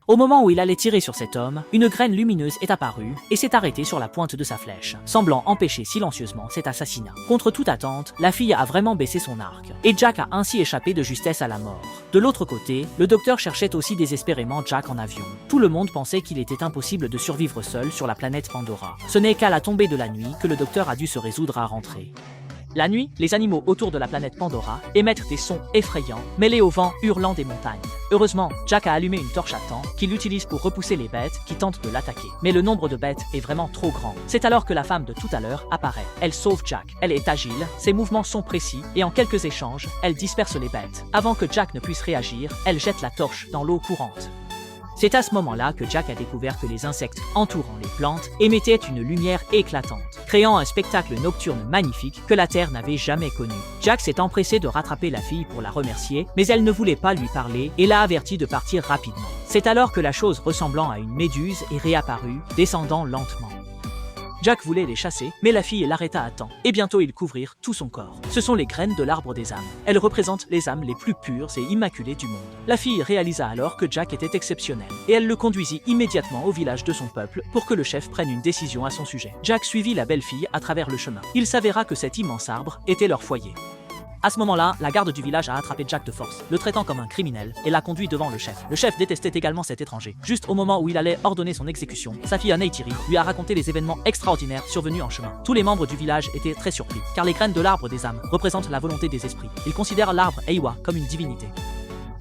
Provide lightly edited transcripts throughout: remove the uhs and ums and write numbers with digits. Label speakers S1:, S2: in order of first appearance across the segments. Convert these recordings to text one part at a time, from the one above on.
S1: Au moment où il allait tirer sur cet homme, une graine lumineuse est apparue et s'est arrêtée sur la pointe de sa flèche, semblant empêcher silencieusement cet assassinat. Contre toute attente, la fille a vraiment baissé son arc, et Jack a ainsi échappé de justesse à la mort. De l'autre côté, le docteur cherchait aussi désespérément Jack en avion. Tout le monde pensait qu'il était impossible de survivre seul sur la planète Pandora. Ce n'est qu'à la tombée de la nuit que le docteur a dû se résoudre à rentrer. La nuit, les animaux autour de la planète Pandora émettent des sons effrayants, mêlés au vent hurlant des montagnes. Heureusement, Jack a allumé une torche à temps qu'il utilise pour repousser les bêtes qui tentent de l'attaquer. Mais le nombre de bêtes est vraiment trop grand. C'est alors que la femme de tout à l'heure apparaît. Elle sauve Jack. Elle est agile, ses mouvements sont précis, et en quelques échanges, elle disperse les bêtes. Avant que Jack ne puisse réagir, elle jette la torche dans l'eau courante. C'est à ce moment-là que Jack a découvert que les insectes entourant les plantes émettaient une lumière éclatante, créant un spectacle nocturne magnifique que la Terre n'avait jamais connu. Jack s'est empressé de rattraper la fille pour la remercier, mais elle ne voulait pas lui parler et l'a averti de partir rapidement. C'est alors que la chose ressemblant à une méduse est réapparue, descendant lentement. Jack voulait les chasser, mais la fille l'arrêta à temps, et bientôt ils couvrirent tout son corps. Ce sont les graines de l'arbre des âmes. Elles représentent les âmes les plus pures et immaculées du monde. La fille réalisa alors que Jack était exceptionnel, et elle le conduisit immédiatement au village de son peuple pour que le chef prenne une décision à son sujet. Jack suivit la belle fille à travers le chemin. Il s'avéra que cet immense arbre était leur foyer. À ce moment-là, la garde du village a attrapé Jack de force, le traitant comme un criminel, et l'a conduit devant le chef. Le chef détestait également cet étranger. Juste au moment où il allait ordonner son exécution, sa fille Neytiri lui a raconté les événements extraordinaires survenus en chemin. Tous les membres du village étaient très surpris, car les graines de l'arbre des âmes représentent la volonté des esprits. Ils considèrent l'arbre Eiwa comme une divinité.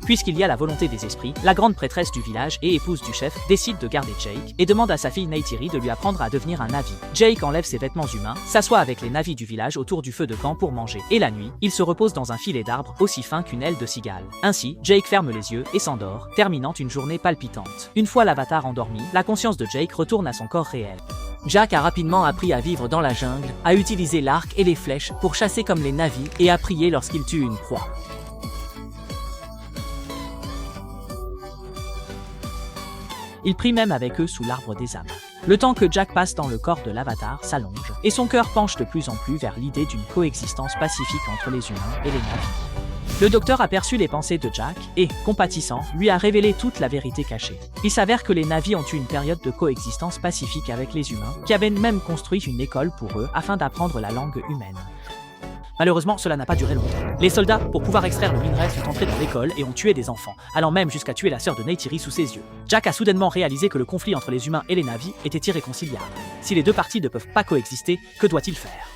S1: Puisqu'il y a la volonté des esprits, la grande prêtresse du village et épouse du chef décide de garder Jake et demande à sa fille Neytiri de lui apprendre à devenir un Navi. Jake enlève ses vêtements humains, s'assoit avec les Navis du village autour du feu de camp pour manger, et la nuit, il se repose dans un filet d'arbre aussi fin qu'une aile de cigale. Ainsi, Jake ferme les yeux et s'endort, terminant une journée palpitante. Une fois l'avatar endormi, la conscience de Jake retourne à son corps réel. Jack a rapidement appris à vivre dans la jungle, à utiliser l'arc et les flèches pour chasser comme les Navis et à prier lorsqu'il tue une proie. Il prie même avec eux sous l'arbre des âmes. Le temps que Jack passe dans le corps de l'avatar s'allonge, et son cœur penche de plus en plus vers l'idée d'une coexistence pacifique entre les humains et les Navis. Le docteur aperçut les pensées de Jack et, compatissant, lui a révélé toute la vérité cachée. Il s'avère que les Navis ont eu une période de coexistence pacifique avec les humains, qui avaient même construit une école pour eux afin d'apprendre la langue humaine. Malheureusement, cela n'a pas duré longtemps. Les soldats, pour pouvoir extraire le minerai, sont entrés dans l'école et ont tué des enfants, allant même jusqu'à tuer la sœur de Neytiri sous ses yeux. Jack a soudainement réalisé que le conflit entre les humains et les Navis était irréconciliable. Si les deux parties ne peuvent pas coexister, que doit-il faire ?